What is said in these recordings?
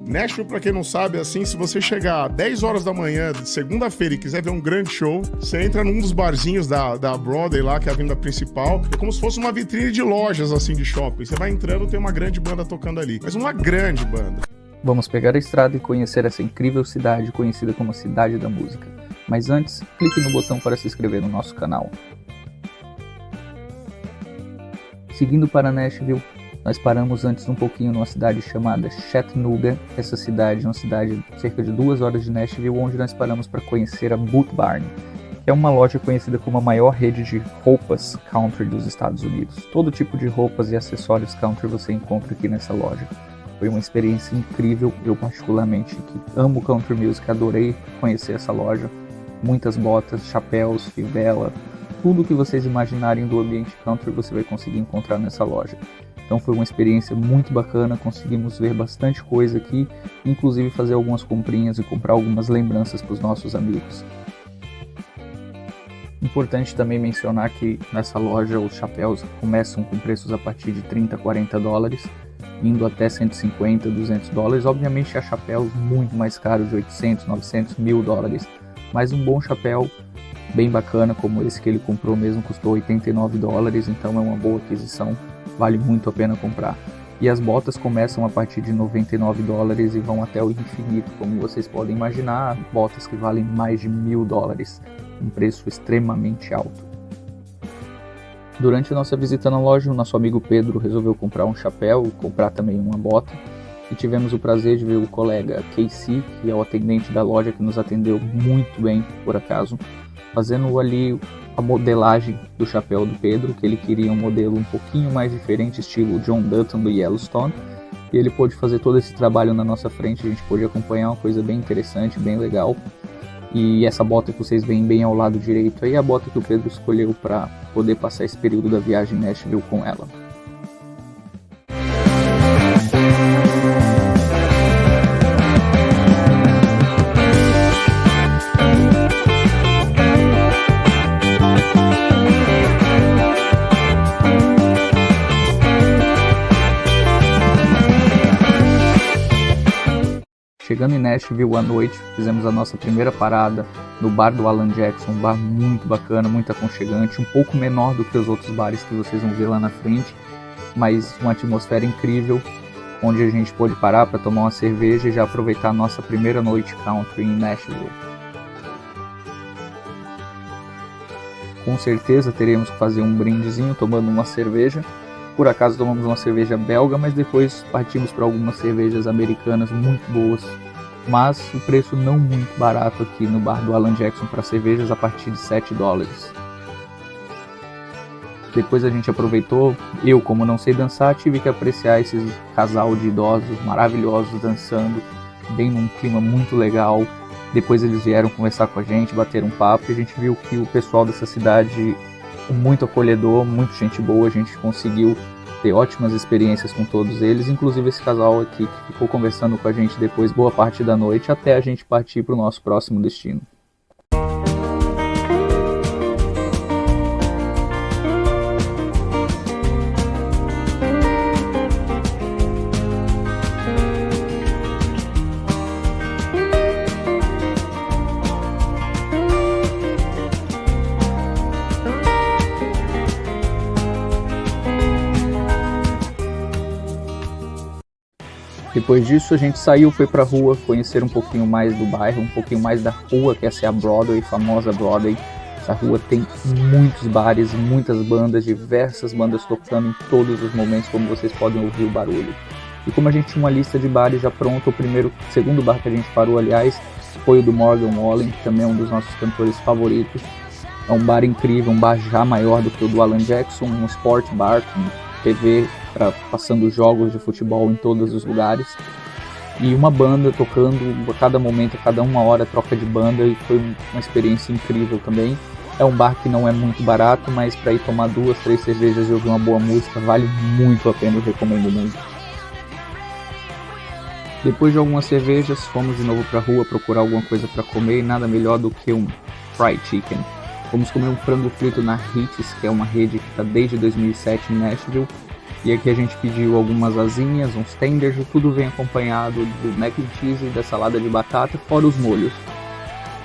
Nashville, pra quem não sabe, assim, se você chegar 10 horas da manhã de segunda-feira e quiser ver um grande show, você entra num dos barzinhos da Broadway lá, que é a avenida principal, é como se fosse uma vitrine de lojas, assim, de shopping. Você vai entrando, tem uma grande banda tocando ali, mas uma grande banda. Vamos pegar a estrada e conhecer essa incrível cidade conhecida como a Cidade da Música. Mas antes, clique no botão para se inscrever no nosso canal. Seguindo para Nashville, nós paramos antes um pouquinho numa cidade chamada Chattanooga. Essa cidade é uma cidade cerca de 2 horas de Nashville, onde nós paramos para conhecer a Boot Barn, que é uma loja conhecida como a maior rede de roupas country dos Estados Unidos. Todo tipo de roupas e acessórios country você encontra aqui nessa loja. Foi uma experiência incrível, eu particularmente que amo country music, adorei conhecer essa loja. Muitas botas, chapéus, fivela, tudo que vocês imaginarem do ambiente country você vai conseguir encontrar nessa loja. Então foi uma experiência muito bacana, conseguimos ver bastante coisa aqui, inclusive fazer algumas comprinhas e comprar algumas lembranças para os nossos amigos. Importante também mencionar que nessa loja os chapéus começam com preços a partir de 30 a 40 dólares, indo até 150, 200 dólares. Obviamente há chapéus muito mais caros, de 800, 900, 1000 dólares, mas um bom chapéu bem bacana como esse que ele comprou mesmo custou 89 dólares, então é uma boa aquisição, vale muito a pena comprar. E as botas começam a partir de 99 dólares e vão até o infinito, como vocês podem imaginar, botas que valem mais de 1000 dólares, um preço extremamente alto. Durante a nossa visita na loja, o nosso amigo Pedro resolveu comprar um chapéu, comprar também uma bota, e tivemos o prazer de ver o colega Casey, que é o atendente da loja que nos atendeu muito bem, por acaso, fazendo ali a modelagem do chapéu do Pedro, que ele queria um modelo um pouquinho mais diferente, estilo John Dutton do Yellowstone, e ele pôde fazer todo esse trabalho na nossa frente, a gente pôde acompanhar uma coisa bem interessante, bem legal. E essa bota que vocês veem bem ao lado direito aí é a bota que o Pedro escolheu para poder passar esse período da viagem em Nashville com ela. Chegando em Nashville à noite, fizemos a nossa primeira parada no bar do Alan Jackson, um bar muito bacana, muito aconchegante, um pouco menor do que os outros bares que vocês vão ver lá na frente, mas uma atmosfera incrível, onde a gente pôde parar para tomar uma cerveja e já aproveitar a nossa primeira noite country em Nashville. Com certeza teremos que fazer um brindezinho tomando uma cerveja. Por acaso tomamos uma cerveja belga, mas depois partimos para algumas cervejas americanas muito boas. Mas o preço não muito barato aqui no bar do Alan Jackson para cervejas a partir de 7 dólares. Depois a gente aproveitou, eu como não sei dançar, tive que apreciar esse casal de idosos maravilhosos dançando, bem num clima muito legal. Depois eles vieram conversar com a gente, bater um papo e a gente viu que o pessoal dessa cidade muito acolhedor, muito gente boa, a gente conseguiu ter ótimas experiências com todos eles, inclusive esse casal aqui que ficou conversando com a gente depois boa parte da noite até a gente partir para o nosso próximo destino. Depois disso a gente saiu, foi pra rua, conhecer um pouquinho mais do bairro, um pouquinho mais da rua, que essa é a Broadway, famosa Broadway. Essa rua tem muitos bares, muitas bandas, diversas bandas tocando em todos os momentos, como vocês podem ouvir o barulho. E como a gente tinha uma lista de bares já pronta, segundo bar que a gente parou, aliás, foi o do Morgan Wallen, que também é um dos nossos cantores favoritos. É um bar incrível, um bar já maior do que o do Alan Jackson, um sport bar com TV passando jogos de futebol em todos os lugares. E uma banda tocando a cada momento, a cada 1 hora, troca de banda, e foi uma experiência incrível também. É um bar que não é muito barato, mas para ir tomar 2, 3 cervejas e ouvir uma boa música, vale muito a pena, eu recomendo muito. Depois de algumas cervejas, fomos de novo pra rua procurar alguma coisa para comer, e nada melhor do que um fried chicken. Fomos comer um frango frito na Ritz, que é uma rede que está desde 2007 em Nashville. E aqui a gente pediu algumas asinhas, uns tenders, e tudo vem acompanhado do mac and cheese e da salada de batata, fora os molhos.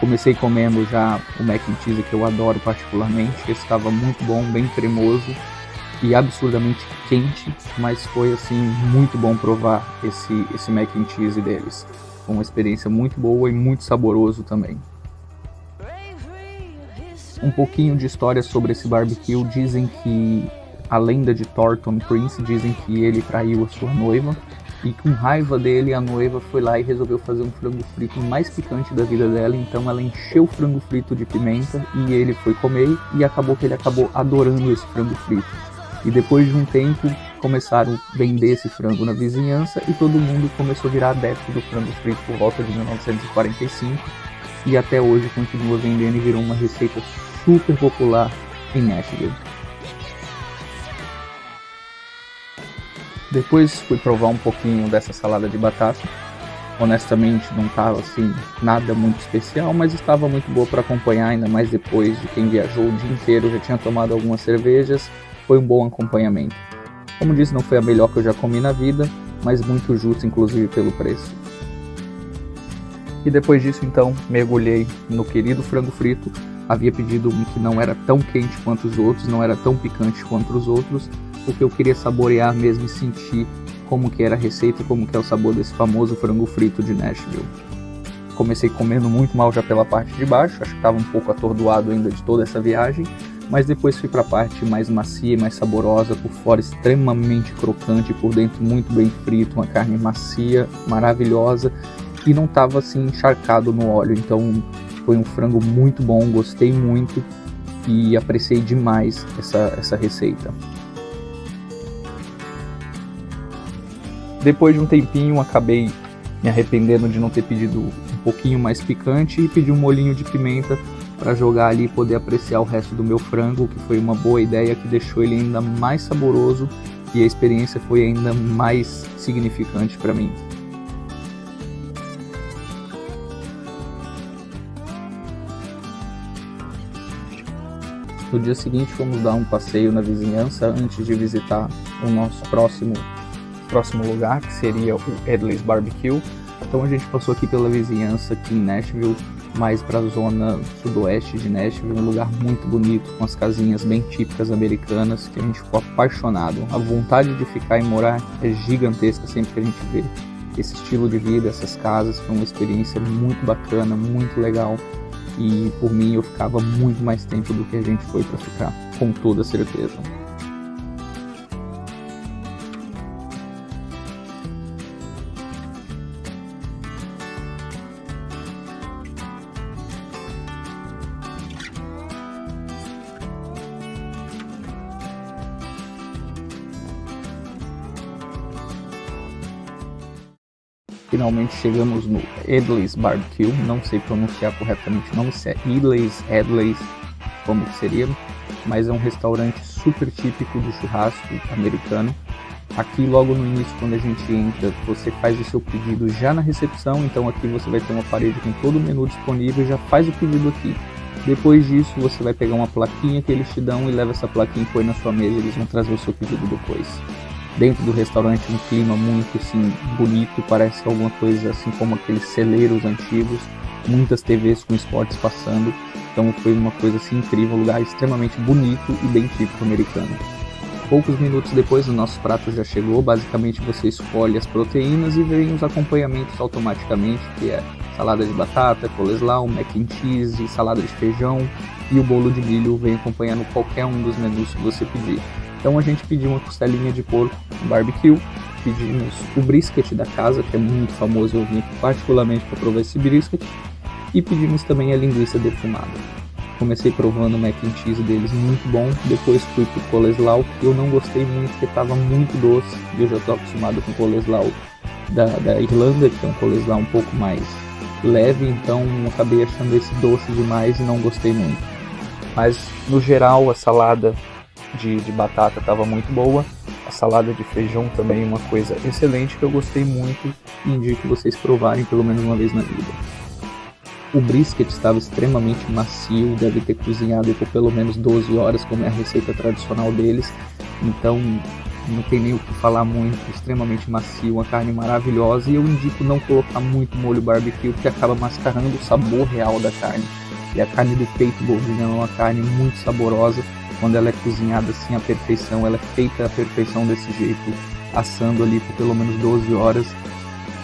Comecei comendo já o mac and cheese, que eu adoro particularmente. Esse estava muito bom, bem cremoso e absurdamente quente, mas foi assim muito bom provar esse mac and cheese deles. Foi uma experiência muito boa e muito saboroso também. Um pouquinho de história sobre esse barbecue. Dizem que a lenda de Thornton Prince, dizem que ele traiu a sua noiva e com raiva dele a noiva foi lá e resolveu fazer um frango frito mais picante da vida dela, então ela encheu o frango frito de pimenta e ele foi comer e acabou que ele acabou adorando esse frango frito. E depois de um tempo começaram a vender esse frango na vizinhança e todo mundo começou a virar adepto do frango frito por volta de 1945 e até hoje continua vendendo e virou uma receita super popular em Nashville. Depois fui provar um pouquinho dessa salada de batata. Honestamente não estava assim nada muito especial, mas estava muito boa para acompanhar, ainda mais depois de quem viajou o dia inteiro, já tinha tomado algumas cervejas, foi um bom acompanhamento. Como disse, não foi a melhor que eu já comi na vida, mas muito justo inclusive pelo preço. E depois disso então mergulhei no querido frango frito. Havia pedido um que não era tão quente quanto os outros, não era tão picante quanto os outros, porque eu queria saborear mesmo e sentir como que era a receita e como que é o sabor desse famoso frango frito de Nashville. Comecei comendo muito mal já pela parte de baixo, acho que estava um pouco atordoado ainda de toda essa viagem, mas depois fui para a parte mais macia e mais saborosa, por fora extremamente crocante, por dentro muito bem frito, uma carne macia, maravilhosa, e não estava assim encharcado no óleo, então foi um frango muito bom, gostei muito e apreciei demais essa receita. Depois de um tempinho acabei me arrependendo de não ter pedido um pouquinho mais picante e pedi um molhinho de pimenta para jogar ali e poder apreciar o resto do meu frango, que foi uma boa ideia, que deixou ele ainda mais saboroso e a experiência foi ainda mais significante para mim. No dia seguinte fomos dar um passeio na vizinhança antes de visitar o nosso próximo lugar, que seria o Edley's Barbecue. Então a gente passou aqui pela vizinhança aqui em Nashville, mais para a zona sudoeste de Nashville, um lugar muito bonito, com as casinhas bem típicas americanas, que a gente ficou apaixonado. A vontade de ficar e morar é gigantesca sempre que a gente vê esse estilo de vida, essas casas. Foi uma experiência muito bacana, muito legal, e por mim eu ficava muito mais tempo do que a gente foi para ficar, com toda certeza. Finalmente chegamos no Edley's Barbecue, não sei pronunciar corretamente o nome, se é Edley's, como que seria, mas é um restaurante super típico do churrasco americano. Aqui logo no início, quando a gente entra, você faz o seu pedido já na recepção, então aqui você vai ter uma parede com todo o menu disponível, já faz o pedido aqui. Depois disso você vai pegar uma plaquinha que eles te dão e leva essa plaquinha e põe na sua mesa, eles vão trazer o seu pedido depois. Dentro do restaurante um clima muito assim bonito, parece alguma coisa assim como aqueles celeiros antigos, muitas TVs com esportes passando, então foi uma coisa assim incrível, um lugar extremamente bonito e bem típico americano. Poucos minutos depois o nosso prato já chegou, basicamente você escolhe as proteínas e vem os acompanhamentos automaticamente, que é salada de batata, coleslaw, mac and cheese, salada de feijão e o bolo de milho vem acompanhando qualquer um dos menus que você pedir. Então a gente pediu uma costelinha de porco barbecue, pedimos o brisket da casa, que é muito famoso, eu vim aqui particularmente para provar esse brisket, e pedimos também a linguiça defumada. Comecei provando o mac and cheese deles, muito bom, depois fui pro coleslaw, que eu não gostei muito, porque estava muito doce, e eu já estou acostumado com o coleslaw da Irlanda, que é um coleslaw um pouco mais leve, então acabei achando esse doce demais e não gostei muito. Mas no geral a salada de batata estava muito boa, a salada de feijão também uma coisa excelente que eu gostei muito e indico vocês provarem pelo menos uma vez na vida. O brisket estava extremamente macio, deve ter cozinhado por pelo menos 12 horas, como é a receita tradicional deles, então não tem nem o que falar muito, extremamente macio, uma carne maravilhosa, e eu indico não colocar muito molho barbecue, porque acaba mascarando o sabor real da carne. E a carne do peito bovino é uma carne muito saborosa, quando ela é cozinhada assim à perfeição, ela é feita à perfeição desse jeito, assando ali por pelo menos 12 horas.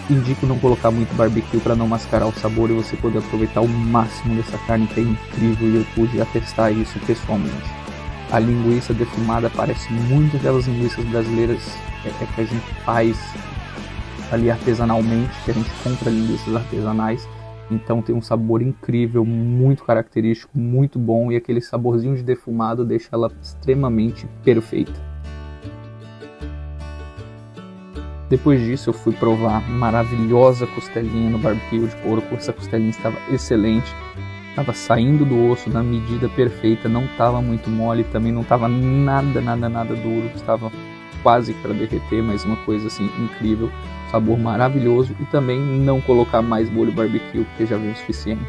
Indico não colocar muito barbecue para não mascarar o sabor e você poder aproveitar o máximo dessa carne, que é incrível, e eu pude atestar isso pessoalmente. A linguiça defumada parece muito aquelas linguiças brasileiras que a gente faz ali artesanalmente, que a gente compra linguiças artesanais. Então tem um sabor incrível, muito característico, muito bom, e aquele saborzinho de defumado deixa ela extremamente perfeita. Depois disso eu fui provar maravilhosa costelinha no barbecue de porco. Essa costelinha estava excelente, estava saindo do osso na medida perfeita, não estava muito mole, também não estava nada duro, estava quase para derreter, mas uma coisa assim incrível, sabor maravilhoso, e também não colocar mais molho barbecue porque já veio o suficiente.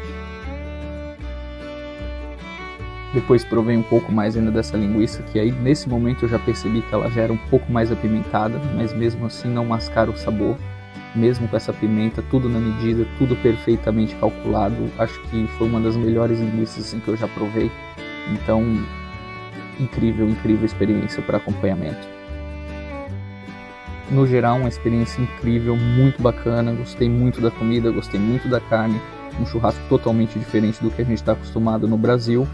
Depois provei um pouco mais ainda dessa linguiça, que aí nesse momento eu já percebi que ela já era um pouco mais apimentada, mas mesmo assim não mascara o sabor, mesmo com essa pimenta, tudo na medida, tudo perfeitamente calculado. Acho que foi uma das melhores linguiças assim, que eu já provei, então incrível experiência para acompanhamento. No geral, uma experiência incrível, muito bacana, gostei muito da comida, gostei muito da carne, um churrasco totalmente diferente do que a gente está acostumado no Brasil,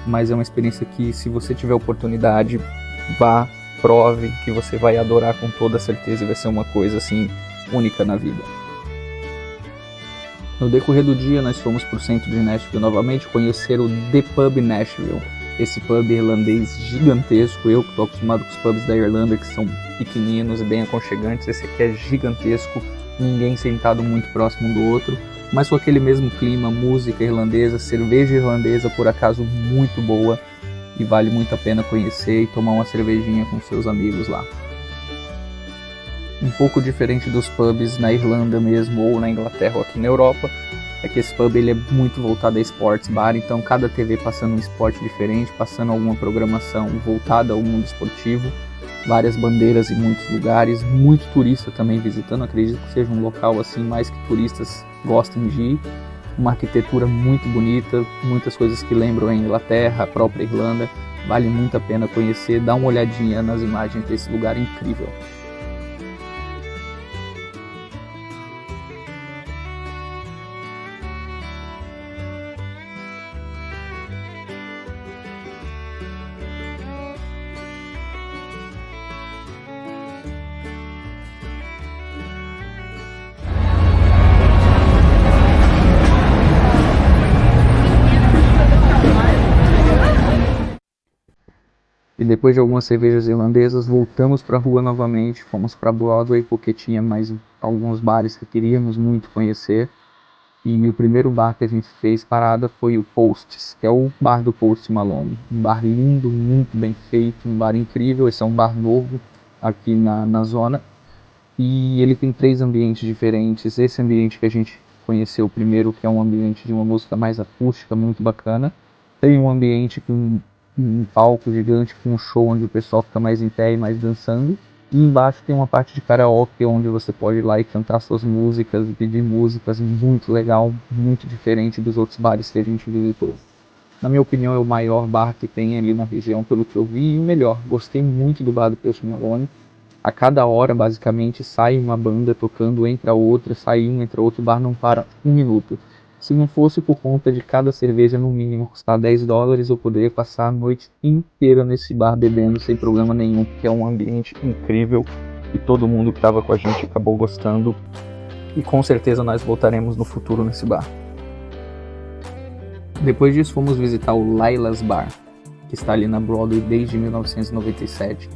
mas é uma experiência que, se você tiver oportunidade, vá, prove, que você vai adorar com toda certeza, e vai ser uma coisa assim única na vida. No decorrer do dia, nós fomos para o centro de Nashville novamente, conhecer o The Pub Nashville, esse pub irlandês gigantesco. Eu que estou acostumado com os pubs da Irlanda, que são pequeninos e bem aconchegantes, esse aqui é gigantesco, ninguém sentado muito próximo um do outro, mas com aquele mesmo clima, música irlandesa, cerveja irlandesa por acaso muito boa, e vale muito a pena conhecer e tomar uma cervejinha com seus amigos lá. Um pouco diferente dos pubs na Irlanda mesmo, ou na Inglaterra ou aqui na Europa, é que esse pub ele é muito voltado a sports bar, então cada TV passando um esporte diferente, passando alguma programação voltada ao mundo esportivo, várias bandeiras em muitos lugares, muito turista também visitando, acredito que seja um local assim mais que turistas gostem de ir, uma arquitetura muito bonita, muitas coisas que lembram a Inglaterra, a própria Irlanda, vale muito a pena conhecer, dá uma olhadinha nas imagens desse lugar incrível. E depois de algumas cervejas irlandesas, voltamos para a rua novamente, fomos para Broadway porque tinha mais alguns bares que queríamos muito conhecer. E o primeiro bar que a gente fez parada foi o Posts, que é o bar do Post Malone. Um bar lindo, muito bem feito, um bar incrível. Esse é um bar novo aqui na zona. E ele tem 3 ambientes diferentes. Esse ambiente que a gente conheceu primeiro, que é um ambiente de uma música mais acústica, muito bacana. Tem um ambiente com um palco gigante com um show onde o pessoal fica mais em pé e mais dançando. E embaixo tem uma parte de karaoke onde você pode ir lá e cantar suas músicas e pedir músicas, muito legal, muito diferente dos outros bares que a gente visitou. Na minha opinião é o maior bar que tem ali na região pelo que eu vi, e o melhor. Gostei muito do bar do Post Malone. A cada hora basicamente sai uma banda tocando, entra outra, sai um, entra outro, o bar não para um minuto. Se não fosse por conta de cada cerveja no mínimo custar $10, eu poderia passar a noite inteira nesse bar bebendo sem problema nenhum, porque é um ambiente incrível e todo mundo que estava com a gente acabou gostando, e com certeza nós voltaremos no futuro nesse bar. Depois disso fomos visitar o Lila's Bar, que está ali na Broadway desde 1997.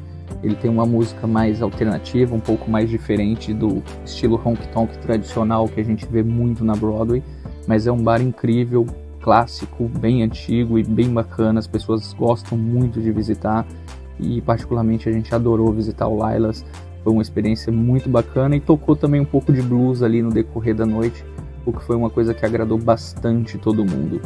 Ele tem uma música mais alternativa, um pouco mais diferente do estilo honky-tonk tradicional que a gente vê muito na Broadway, mas é um bar incrível, clássico, bem antigo e bem bacana. As pessoas gostam muito de visitar e particularmente a gente adorou visitar o Lila's. Foi uma experiência muito bacana e tocou também um pouco de blues ali no decorrer da noite, o que foi uma coisa que agradou bastante todo mundo.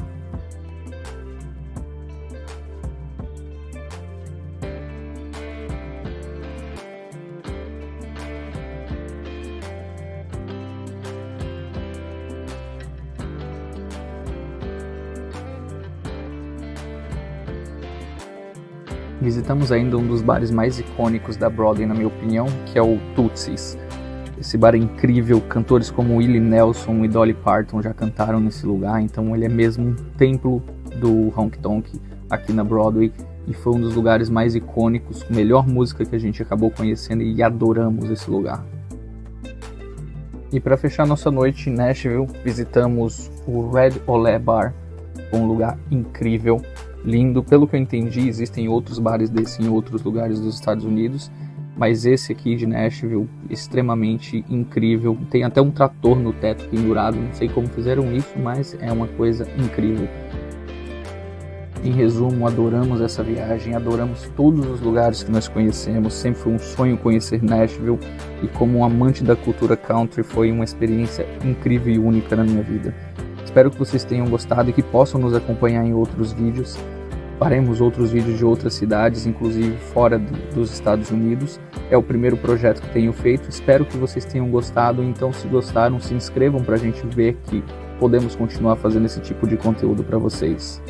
Visitamos ainda um dos bares mais icônicos da Broadway, na minha opinião, que é o Tootsie's. Esse bar é incrível, cantores como Willie Nelson e Dolly Parton já cantaram nesse lugar, então ele é mesmo um templo do honky tonk aqui na Broadway e foi um dos lugares mais icônicos, com melhor música que a gente acabou conhecendo e adoramos esse lugar. E para fechar nossa noite em Nashville, visitamos o Red Ole Bar, um lugar incrível, lindo. Pelo que eu entendi, existem outros bares desse em outros lugares dos Estados Unidos, mas esse aqui de Nashville, extremamente incrível. Tem até um trator no teto pendurado, não sei como fizeram isso, mas é uma coisa incrível. Em resumo, adoramos essa viagem, adoramos todos os lugares que nós conhecemos, sempre foi um sonho conhecer Nashville e como um amante da cultura country foi uma experiência incrível e única na minha vida. Espero que vocês tenham gostado e que possam nos acompanhar em outros vídeos. Faremos outros vídeos de outras cidades, inclusive fora dos Estados Unidos. É o primeiro projeto que tenho feito. Espero que vocês tenham gostado. Então, se gostaram, se inscrevam para a gente ver que podemos continuar fazendo esse tipo de conteúdo para vocês.